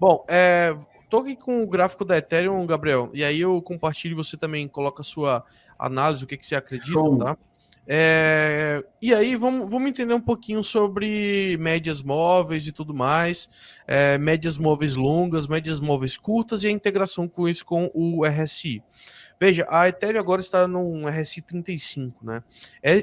Bom, tô aqui com o gráfico da Ethereum, Gabriel, e aí eu compartilho e você também coloca a sua análise, o que você acredita, Show. tá? E aí vamos entender um pouquinho sobre médias móveis e tudo mais, médias móveis longas, médias móveis curtas e a integração com isso com o RSI. Veja, a Ethereum agora está num RSI 35, né?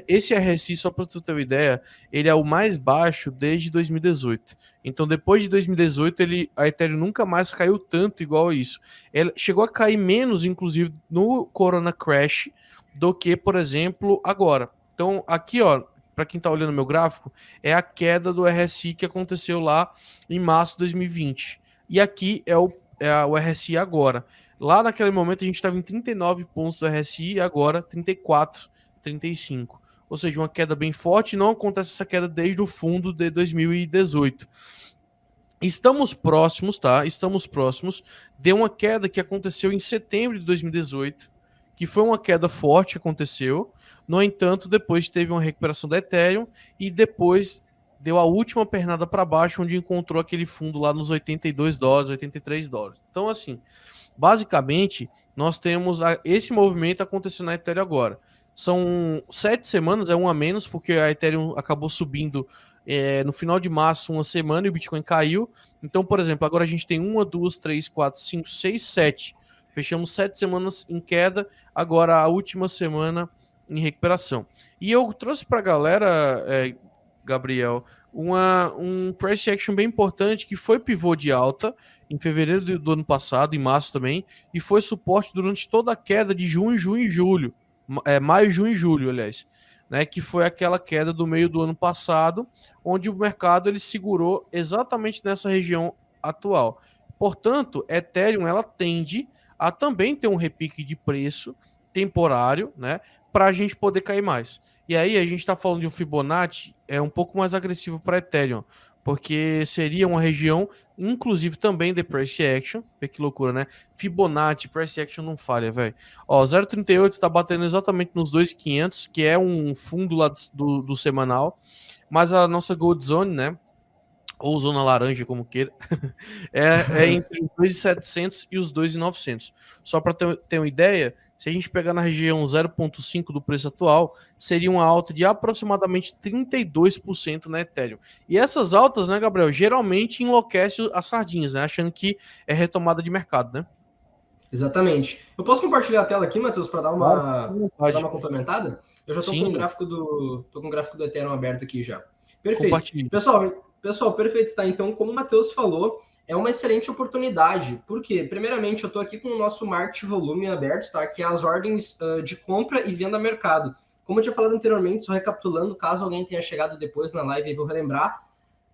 Esse RSI, só para tu ter uma ideia, ele é o mais baixo desde 2018. Então, depois de 2018, a Ethereum nunca mais caiu tanto igual a isso. Ela chegou a cair menos, inclusive, no Corona Crash, do que, por exemplo, agora. Então, aqui, ó, para quem está olhando meu gráfico, é a queda do RSI que aconteceu lá em março de 2020. E aqui é o RSI agora. Lá naquele momento a gente estava em 39 pontos do RSI e agora 34, 35. Ou seja, uma queda bem forte. Não acontece essa queda desde o fundo de 2018. Estamos próximos, tá? Estamos próximos de uma queda que aconteceu em setembro de 2018, que foi uma queda forte que aconteceu. No entanto, depois teve uma recuperação da Ethereum e depois deu a última pernada para baixo, onde encontrou aquele fundo lá nos $82, $83. Então, assim, basicamente, nós temos esse movimento acontecendo na Ethereum agora. São 7 semanas, é um a menos, porque a Ethereum acabou subindo no final de março uma semana e o Bitcoin caiu. Então, por exemplo, agora a gente tem 1, 2, 3, 4, 5, 6, 7. Fechamos 7 semanas em queda, agora a última semana em recuperação. E eu trouxe para a galera, Gabriel, um price action bem importante que foi pivô de alta em fevereiro do ano passado, em março também, e foi suporte durante toda a queda de junho e julho. Maio, junho e julho, aliás. Né, que foi aquela queda do meio do ano passado, onde o mercado ele segurou exatamente nessa região atual. Portanto, Ethereum ela tende a também ter um repique de preço temporário, né, para a gente poder cair mais. E aí a gente está falando de um Fibonacci um pouco mais agressivo para Ethereum, porque seria uma região, inclusive também de price action. Vê que loucura, né? Fibonacci, price action não falha, velho. Ó, 0,38 tá batendo exatamente nos 2,500, que é um fundo lá do semanal. Mas a nossa Gold Zone, né? Ou zona laranja, como queira, é entre os 2.700 e os 2.900. Só para ter uma ideia, se a gente pegar na região 0,5 do preço atual, seria uma alta de aproximadamente 32% na Ethereum. E essas altas, né, Gabriel, geralmente enlouquecem as sardinhas, né, achando que é retomada de mercado, né? Exatamente. Eu posso compartilhar a tela aqui, Matheus, para dar Claro, uma complementada? Eu já estou com o sim, gráfico do Ethereum aberto aqui já. Perfeito. compartilhe. Pessoal, perfeito, tá? Então, como o Matheus falou, é uma excelente oportunidade. Por quê? Primeiramente, eu estou aqui com o nosso market volume aberto, tá? Que é as ordens de compra e venda a mercado. Como eu tinha falado anteriormente, só recapitulando, caso alguém tenha chegado depois na live e vou relembrar,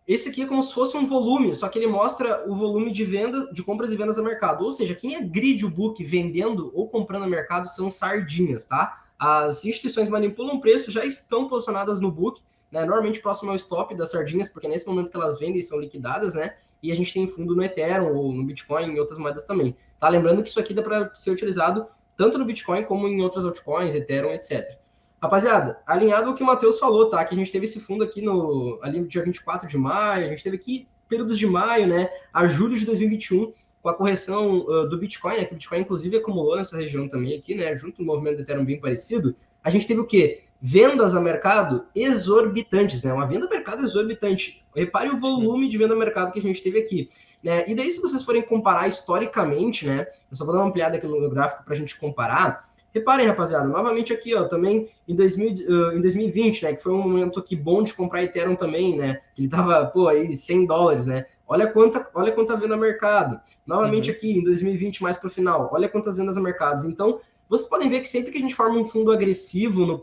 esse aqui é como se fosse um volume, só que ele mostra o volume de vendas, de compras e vendas a mercado. Ou seja, quem agride o book vendendo ou comprando a mercado são sardinhas, tá? As instituições manipulam preço, já estão posicionadas no book, né? Normalmente próximo ao stop das sardinhas, porque nesse momento que elas vendem são liquidadas, né? E a gente tem fundo no Ethereum ou no Bitcoin e em outras moedas também. Tá? Lembrando que isso aqui dá para ser utilizado tanto no Bitcoin como em outras altcoins, Ethereum, etc. Rapaziada, alinhado ao que o Matheus falou, tá? Que a gente teve esse fundo aqui ali no dia 24 de maio, a gente teve aqui períodos de maio, né? A julho de 2021, com a correção do Bitcoin, né? Que o Bitcoin, inclusive, acumulou nessa região também aqui, né? Junto no movimento do Ethereum bem parecido. A gente teve o quê? Vendas a mercado exorbitantes, né? Uma venda a mercado exorbitante. Repare o volume Sim. de venda a mercado que a gente teve aqui. Né? E daí, se vocês forem comparar historicamente, né? Eu só vou dar uma ampliada aqui no gráfico para a gente comparar. Reparem, rapaziada, novamente aqui, ó, também em 2020, né, que foi um momento aqui bom de comprar Ethereum também, né, ele tava, pô, aí $100, né, olha quanta venda no mercado. Novamente Uhum. aqui em 2020, mais para o final, olha quantas vendas no mercado. Então, vocês podem ver que sempre que a gente forma um fundo agressivo no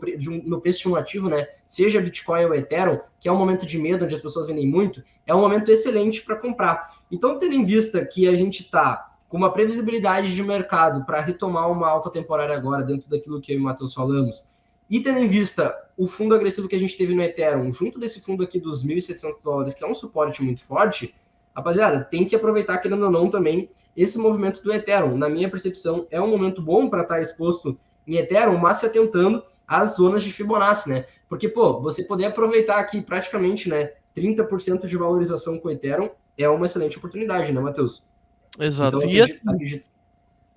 preço de um ativo, né, seja Bitcoin ou Ethereum, que é um momento de medo, onde as pessoas vendem muito, é um momento excelente para comprar. Então, tendo em vista que a gente está com uma previsibilidade de mercado para retomar uma alta temporária agora, dentro daquilo que eu e o Matheus falamos, e tendo em vista o fundo agressivo que a gente teve no Ethereum, junto desse fundo aqui dos $1.700, que é um suporte muito forte, rapaziada, tem que aproveitar, querendo ou não, também esse movimento do Ethereum. Na minha percepção, é um momento bom para estar exposto em Ethereum, mas se atentando às zonas de Fibonacci, né? Porque, pô, você poder aproveitar aqui praticamente, né, 30% de valorização com o Ethereum é uma excelente oportunidade, né, Matheus? Então, Exato. eu E assim, acredito.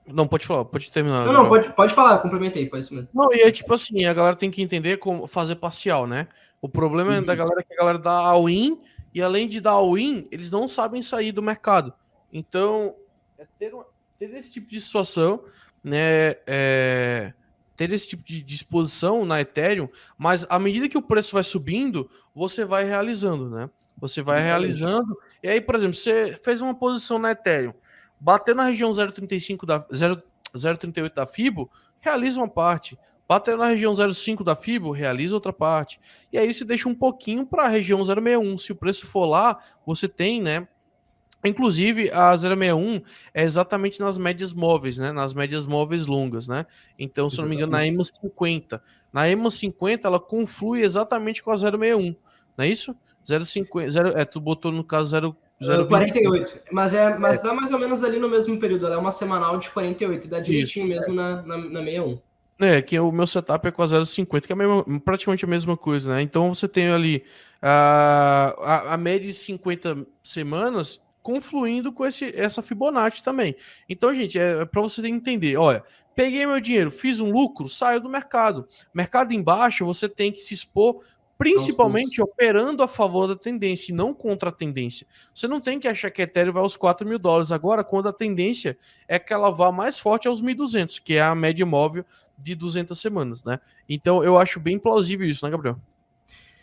não, pode falar, pode terminar, Não, Gabriel. pode falar, eu complementei, foi isso mesmo. Não, e é tipo assim, a galera tem que entender como fazer parcial, né? O problema é da Uhum. galera que a galera dá all-in, e além de dar all-in, eles não sabem sair do mercado. Então, é ter esse tipo de situação, né? Ter esse tipo de disposição na Ethereum, mas à medida que o preço vai subindo, você vai realizando, né? Você vai Justamente. realizando. E aí, por exemplo, você fez uma posição na Ethereum, bateu na região 0,35 da 0,38 da Fibo, realiza uma parte. Bateu na região 0,5 da FIBO, realiza outra parte. E aí você deixa um pouquinho para a região 0,61. Se o preço for lá, você tem, né? Inclusive, a 0,61 é exatamente nas médias móveis, né? Nas médias móveis longas, né? Então, se eu não me engano, na Exatamente. EMA 50. Na EMA 50, ela conflui exatamente com a 0,61. Não é isso? 0,50. Tu botou no caso 0,21. 48. Mas dá mais ou menos ali no mesmo período. Ela é uma semanal de 48. Dá Isso. direitinho mesmo na 61. Que o meu setup é com a 0,50, que é praticamente a mesma coisa, né? Então você tem ali a média de 50 semanas confluindo com essa Fibonacci também. Então, gente, é para você entender, olha, peguei meu dinheiro, fiz um lucro, saio do mercado. Mercado em baixa, você tem que se expor Aos principalmente poucos. operando a favor da tendência e não contra a tendência. Você não tem que achar que a Ethereum vai aos US$ 4.000 agora, quando a tendência é que ela vá mais forte aos 1.200, que é a média móvel de 200 semanas, né? Então eu acho bem plausível isso, né, Gabriel?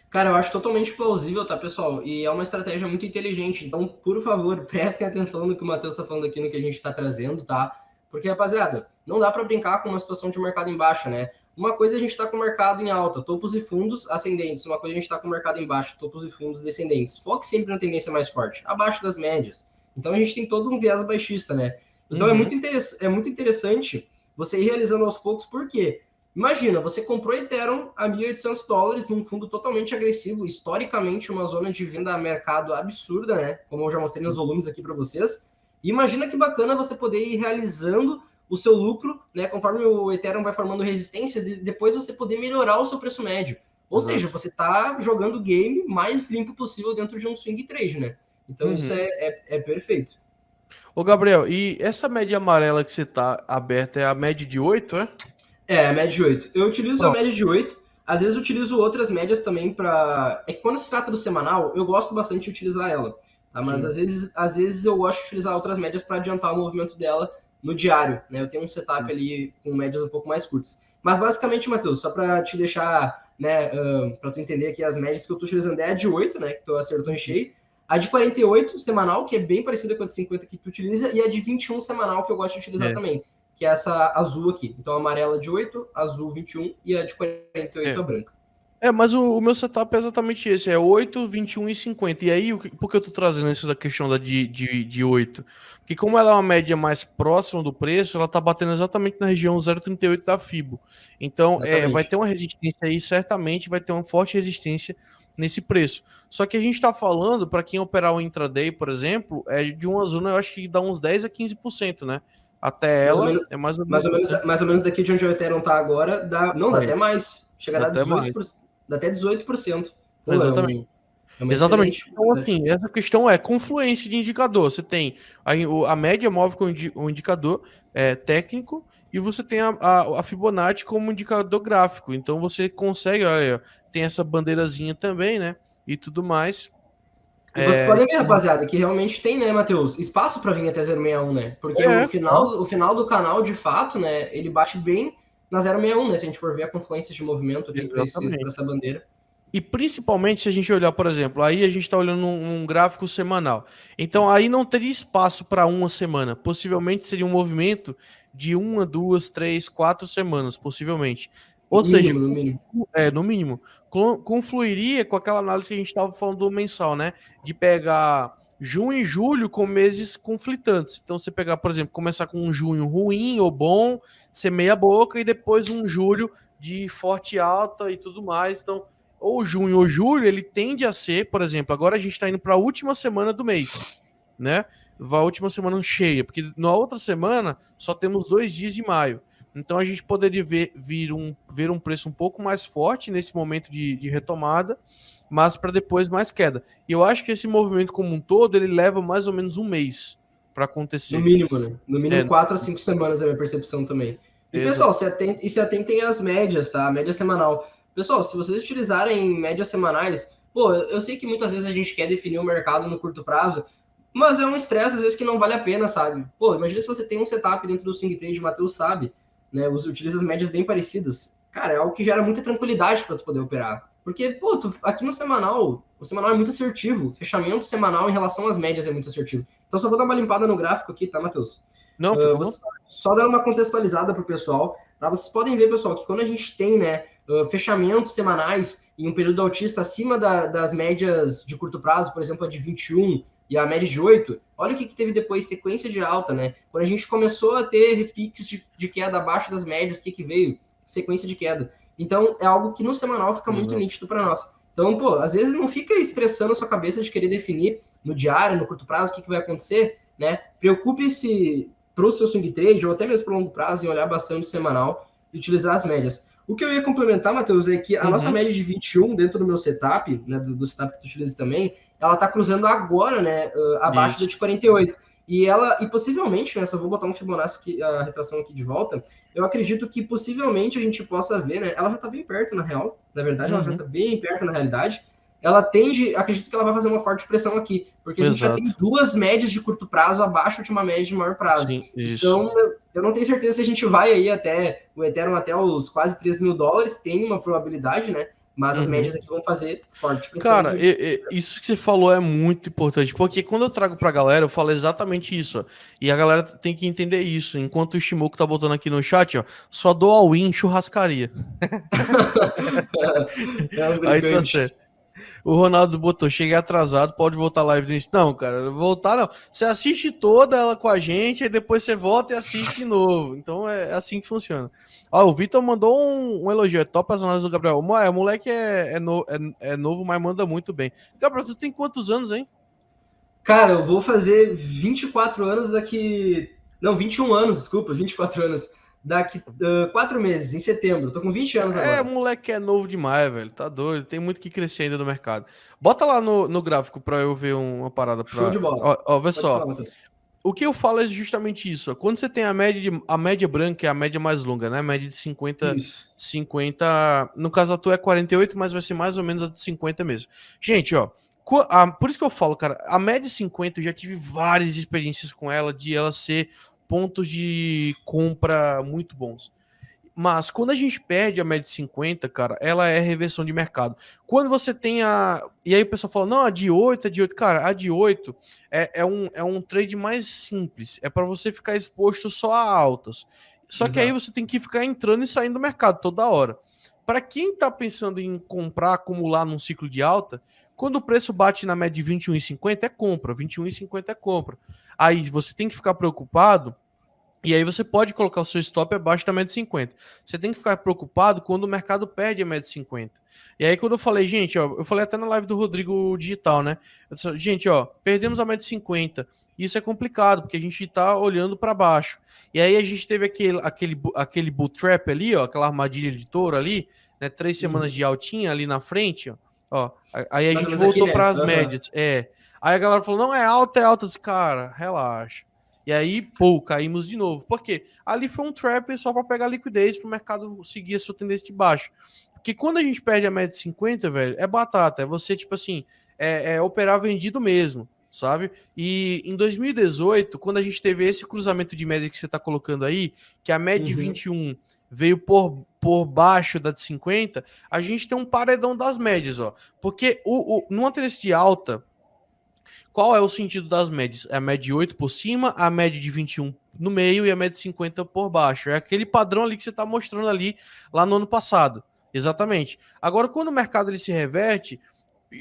Cara, eu acho totalmente plausível, tá, pessoal? E é uma estratégia muito inteligente. Então, por favor, prestem atenção no que o Matheus está falando aqui, no que a gente está trazendo, tá? Porque, rapaziada, não dá para brincar com uma situação de mercado em baixa, né? Uma coisa a gente está com o mercado em alta, topos e fundos ascendentes. Uma coisa a gente está com o mercado em baixa, topos e fundos descendentes. Foque sempre na tendência mais forte, abaixo das médias. Então a gente tem todo um viés baixista, né? Então Uhum. é muito interessante você ir realizando aos poucos, por quê? Imagina, você comprou Ethereum a US$ 1.800 num fundo totalmente agressivo, historicamente uma zona de venda a mercado absurda, né? Como eu já mostrei nos volumes aqui para vocês. E imagina que bacana você poder ir realizando o seu lucro, né? Conforme o Ethereum vai formando resistência, depois você poder melhorar o seu preço médio. Ou seja, Exato. você está jogando o game mais limpo possível dentro de um swing trade, né? Então isso Uhum. é perfeito. Ô, Gabriel, e essa média amarela que você tá aberta é a média de 8, é? É, a média de 8. Eu utilizo a Pronto. média de 8. Às vezes eu utilizo outras médias também para. É que quando se trata do semanal, eu gosto bastante de utilizar ela. Tá? Mas Sim. às vezes eu gosto de utilizar outras médias para adiantar o movimento dela no diário. Né? Eu tenho um setup ali com médias um pouco mais curtas. Mas basicamente, Matheus, só para te deixar, né, para tu entender aqui as médias que eu estou utilizando é a de 8, né, que tu acertou em cheio. A de 48 semanal, que é bem parecida com a de 50 que tu utiliza, e a de 21 semanal, que eu gosto de utilizar É. também, que é essa azul aqui. Então, a amarela de 8, azul 21 e a de 48 É. a branca. Mas o meu setup é exatamente esse, é 8, 21 e 50. E aí, por que eu tô trazendo isso da questão de 8? Porque como ela é uma média mais próxima do preço, ela tá batendo exatamente na região 0,38 da FIBO. Então, vai Exatamente. ter uma resistência aí, certamente vai ter uma forte resistência nesse preço. Só que a gente tá falando, para quem operar o intraday, por exemplo, é de uma zona, eu acho que dá uns 10 a 15%, né? Até Mais ou ela menos, é mais ou menos isso, né? mais ou menos daqui de onde o Ethereum está agora, dá É, até mais. Chega a dá dar até mais. 18%. Dá até 18%. Pô, Exatamente. é uma Exatamente. excelente Então, estratégia. assim, essa questão é confluência de indicador. Você tem a média móvel como um indicador técnico e você tem a Fibonacci como indicador gráfico. Então, você consegue, olha, tem essa bandeirazinha também, né? E tudo mais. E vocês É, podem ver, rapaziada, que realmente tem, né, Matheus, espaço para vir até 061, né? Porque tá. o final do canal, de fato, né, ele bate bem na 061, né? Se a gente for ver a confluência de movimento aqui para Exatamente. essa bandeira. E principalmente se a gente olhar, por exemplo, aí a gente está olhando um gráfico semanal. Então aí não teria espaço para uma semana. Possivelmente seria um movimento de uma, duas, três, 4 semanas, possivelmente. Ou No seja, mínimo, no mínimo. no mínimo, confluiria com aquela análise que a gente estava falando do mensal, né? De pegar junho e julho com meses conflitantes. Então, você pegar, por exemplo, começar com um junho ruim ou bom, ser meia boca, e depois um julho de forte alta e tudo mais. Então, ou junho ou julho, ele tende a ser, por exemplo, agora a gente está indo para a última semana do mês, né? A última semana cheia, porque na outra semana só temos 2 dias de maio. Então a gente poderia ver um preço um pouco mais forte nesse momento de retomada, mas para depois mais queda. E eu acho que esse movimento como um todo, ele leva mais ou menos um mês, para No acontecer. mínimo, né? No É, mínimo 4 a 5 semanas é a minha percepção também. E, exato. pessoal, se atentem às médias, tá? A média semanal. Pessoal, se vocês utilizarem médias semanais, pô, eu sei que muitas vezes a gente quer definir o mercado no curto prazo, mas é um estresse, às vezes, que não vale a pena, sabe? Pô, imagina se você tem um setup dentro do swing trade, o Matheus sabe, né? Você utiliza as médias bem parecidas. Cara, é algo que gera muita tranquilidade para tu poder operar. Porque, pô, aqui no semanal, o semanal é muito assertivo. O fechamento semanal em relação às médias é muito assertivo. Então, só vou dar uma limpada no gráfico aqui, tá, Matheus? Não, fica bom. Só dando uma contextualizada para o pessoal, tá? Vocês podem ver, pessoal, que quando a gente tem, né, fechamentos semanais em um período altista acima das médias de curto prazo, por exemplo, a de 21 e a média de 8, olha o que teve depois, sequência de alta, né? Quando a gente começou a ter repiques de queda abaixo das médias, o que veio? Sequência de queda. Então, é algo que no semanal fica muito Exato. nítido para nós. Então, pô, às vezes não fica estressando a sua cabeça de querer definir no diário, no curto prazo, o que vai acontecer, né? Preocupe-se para o seu swing trade, ou até mesmo para o longo prazo, em olhar bastante semanal e utilizar as médias. O que eu ia complementar, Matheus, é que a nossa média de 21 dentro do meu setup, né, do setup que tu utiliza também, ela está cruzando agora, né, abaixo da Isso. de 48. E possivelmente, né, só vou botar um Fibonacci aqui, a retração aqui de volta, eu acredito que possivelmente a gente possa ver, né, ela já está bem perto na real, na verdade ela já Uhum. está bem perto na realidade, ela tende, acredito que ela vai fazer uma forte pressão aqui, porque a gente já tem Exato. duas médias de curto prazo abaixo de uma média de maior prazo. Sim, isso. Então, eu não tenho certeza se a gente vai aí até o Ethereum até os quase $3.000, tem uma probabilidade, né? Mas as Uhum. médias aqui vão fazer forte pressão Cara, de. isso que você falou é muito importante, porque quando eu trago pra galera, eu falo exatamente isso, ó. E a galera tem que entender isso. Enquanto o Shimoku tá botando aqui no chat, ó, só dou all-in em churrascaria. É um Aí tá brincante. certo. O Ronaldo botou, cheguei atrasado, pode voltar a live do início. Não, cara, voltar não. Você assiste toda ela com a gente, aí depois você volta e assiste de novo. Então é assim que funciona. Ó, o Vitor mandou um elogio, é top as análises do Gabriel. O moleque é novo, mas manda muito bem. Gabriel, tu tem quantos anos, hein? Cara, eu vou fazer 24 anos daqui. Não, 21 anos, desculpa, 24 anos. Daqui 4 meses, em setembro. Tô com 20 anos agora. Moleque é novo demais, velho. Tá doido. Tem muito que crescer ainda no mercado. Bota lá no gráfico pra eu ver uma parada Show pra. de bola. Ó, vê Pode falar, só. Matheus. O que eu falo é justamente isso. Ó. Quando você tem a média branca é a média mais longa, né? A média de Isso. 50. No caso, a tua é 48, mas vai ser mais ou menos a de 50 mesmo. Gente, ó. Por isso que eu falo, cara, a média 50 eu já tive várias experiências com ela, de ela ser pontos de compra muito bons. Mas quando a gente perde a média de 50, cara, ela é reversão de mercado. Quando você tem a. E aí o pessoal fala, não, a de 8, a de 8. Cara, a de 8 é um trade mais simples. É para você ficar exposto só a altas. Só que aí Exato. você tem que ficar entrando e saindo do mercado toda hora. Para quem está pensando em comprar, acumular num ciclo de alta, quando o preço bate na média de 21,50 é compra, 21,50 é compra. Aí você tem que ficar preocupado e aí você pode colocar o seu stop abaixo da média de 50. Você tem que ficar preocupado quando o mercado perde a média de 50. E aí quando eu falei, gente, ó, eu falei até na live do Rodrigo Digital, né? Eu disse, gente, ó, perdemos a média de 50. Isso é complicado, porque a gente tá olhando para baixo. E aí a gente teve aquele bull trap ali, ó, aquela armadilha de touro ali, né? 3 semanas Uhum. de altinha ali na frente, ó. Aí a Mais ou gente menos aqui, voltou né? para as Uhum. médias. Aí a galera falou, não, é alta, é alta. Eu disse, cara, relaxa. E aí, pô, caímos de novo. Por quê? Ali foi um trap só para pegar liquidez para o mercado seguir a sua tendência de baixo. Porque quando a gente perde a média de 50, velho, é batata. É você, tipo assim, é operar vendido mesmo, sabe? E em 2018, quando a gente teve esse cruzamento de média que você tá colocando aí, que a média de Uhum. 21 veio por baixo da de 50, a gente tem um paredão das médias, ó. Porque numa tendência de alta, qual é o sentido das médias? É a média de 8 por cima, a média de 21 no meio e a média de 50 por baixo. É aquele padrão ali que você está mostrando ali lá no ano passado. Exatamente. Agora, quando o mercado ele se reverte,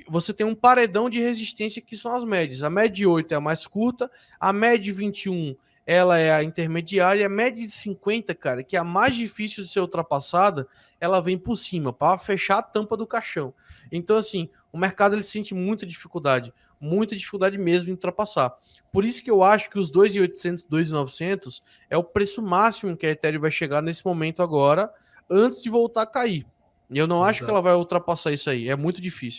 você tem um paredão de resistência que são as médias. A média de 8 é a mais curta, a média de 21 ela é a intermediária, e a média de 50, cara, que é a mais difícil de ser ultrapassada, ela vem por cima, para fechar a tampa do caixão. Então, assim, o mercado ele sente muita dificuldade mesmo em ultrapassar. Por isso que eu acho que os 2.800, 2.900 é o preço máximo que a Ethereum vai chegar nesse momento agora, antes de voltar a cair. E eu não acho que ela Exato. vai ultrapassar isso aí, é muito difícil.